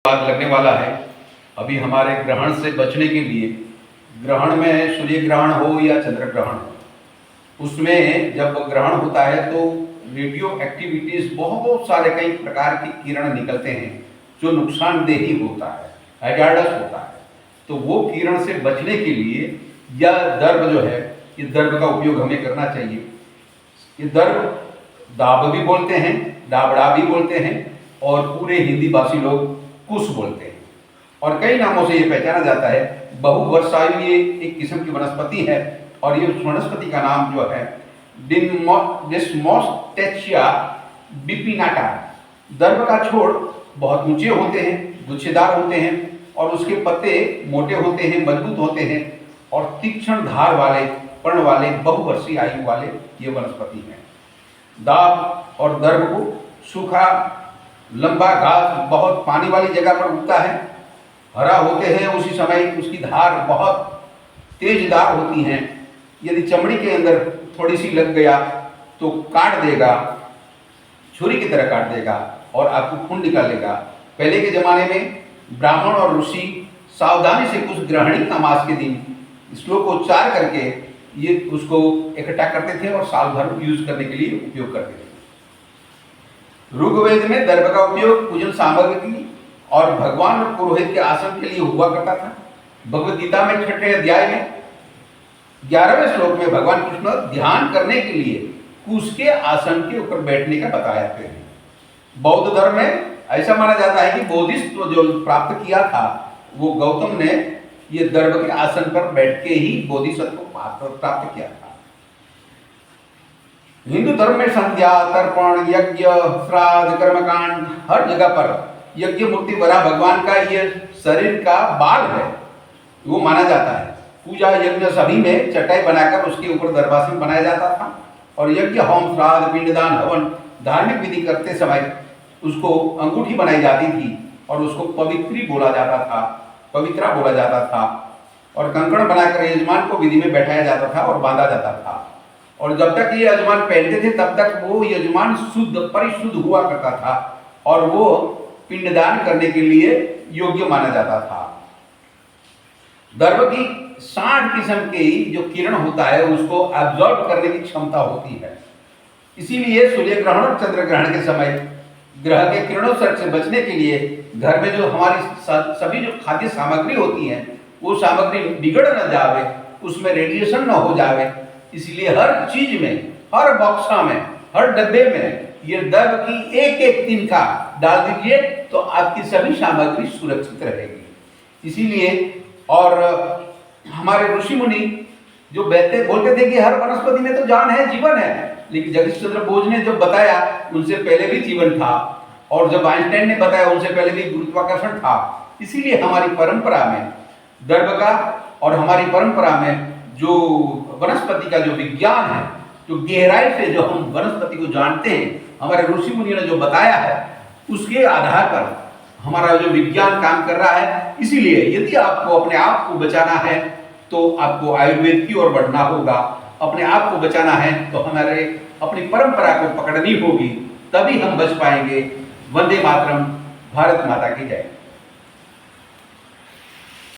बाद लगने वाला है। अभी हमारे ग्रहण से बचने के लिए, ग्रहण में सूर्य ग्रहण हो या चंद्र ग्रहण हो, उसमें जब ग्रहण होता है तो रेडियो एक्टिविटीज बहुत सारे कई प्रकार के किरण निकलते हैं जो नुकसानदेही होता है, हैजार्डस होता है। तो वो किरण से बचने के लिए यह दर्भ जो है, ये दर्भ का उपयोग हमें करना चाहिए। ये दर्भ दाब भी बोलते हैं, दाबड़ा भी बोलते हैं, और पूरे हिंदी भाषी लोग कुश बोलते हैं, और कई नामों से ये पहचाना जाता है। बहुवर्षायु ये एक किस्म की वनस्पति है, और ये वनस्पति का नाम जो है डिस्मोस्टेचिया बिपिनाटा। दर्भ का छोड़ बहुत ऊंचे होते हैं, गुच्छेदार होते हैं, और उसके पत्ते मोटे होते हैं, मजबूत होते हैं, और तीक्ष्ण धार वाले पर्ण वाले बहुवर्षीय आयु वाले ये वनस्पति हैं। दाब और दर्भ को सूखा लंबा घास बहुत पानी वाली जगह पर उगता है, हरा होते हैं, उसी समय उसकी धार बहुत तेजदार होती हैं। यदि चमड़ी के अंदर थोड़ी सी लग गया तो काट देगा, छुरी की तरह काट देगा और आपको खून निकालेगा। पहले के जमाने में ब्राह्मण और ऋषि सावधानी से कुछ ग्रहणी अमास के दिन श्लोकोच्चार करके ये उसको इकट्ठा करते थे और साल भर यूज करने के लिए उपयोग करते थे। ऋग्वेद में दर्भ का उपयोग पूजन सामग्री और भगवान और पुरोहित के आसन के लिए हुआ करता था। भगवद गीता में 6ठे अध्याय में 11वें श्लोक में भगवान कृष्ण ध्यान करने के लिए कुश के आसन के ऊपर बैठने का बताया थे। बौद्ध धर्म में ऐसा माना जाता है कि बोधिसत्व जो प्राप्त किया था वो गौतम ने ये दर्भ के आसन पर बैठ के ही बोधिसत्व प्राप्त किया था। हिंदू धर्म में संध्या, तर्पण, यज्ञ, श्राद्ध, कर्मकांड, हर जगह पर यज्ञ मूर्ति बना भगवान का ये शरीर का बाल है, वो माना जाता है। पूजा यज्ञ सभी में चटाई बनाकर उसके ऊपर दर्भासन बनाया जाता था, और यज्ञ, होम, श्राद्ध, पिंडदान, हवन, धार्मिक विधि करते समय उसको अंगूठी बनाई जाती थी और उसको पवित्री बोला जाता था, पवित्रा बोला जाता था, और कंकण बनाकर यजमान को विधि में बैठाया जाता था और बांधा जाता था। और जब तक ये यजमान पहनते थे तब तक वो यजमान शुद्ध परिशुद्ध हुआ करता था और वो पिंडदान करने के लिए योग्य माना जाता था। दर्भ की 60 किस्म की जो किरण होता है उसको एब्जॉर्ब करने की क्षमता होती है। इसीलिए सूर्य ग्रहण और चंद्र ग्रहण के समय ग्रह के किरणोत्सर्ग से बचने के लिए घर में जो हमारी सभी जो खाद्य सामग्री होती है वो सामग्री बिगड़ न जावे, उसमें रेडिएशन न हो जावे, इसलिए हर चीज में, हर बॉक्सा में, हर डब्बे में ये दर्भ की एक एक तिनका डाल दीजिए तो आपकी सभी सामग्री सुरक्षित रहेगी। इसीलिए और हमारे ऋषि मुनि जो बोलते थे कि हर वनस्पति में तो जान है, जीवन है, लेकिन जगदीश चंद्र बोस ने जब बताया उनसे पहले भी जीवन था, और जब आइंस्टाइन ने बताया उनसे पहले भी गुरुत्वाकर्षण था। इसीलिए हमारी परंपरा में दर्भ का और हमारी परंपरा में जो वनस्पति का जो विज्ञान है, जो गहराई से जो हम वनस्पति को जानते हैं, हमारे ऋषि मुनियों ने जो बताया है उसके आधार पर हमारा जो विज्ञान काम कर रहा है। इसीलिए यदि आपको अपने आप को बचाना है तो आपको आयुर्वेद की ओर बढ़ना होगा, अपने आप को बचाना है तो हमारे अपनी परंपरा को पकड़नी होगी, तभी हम बच पाएंगे। वंदे मातरम, भारत माता की जय।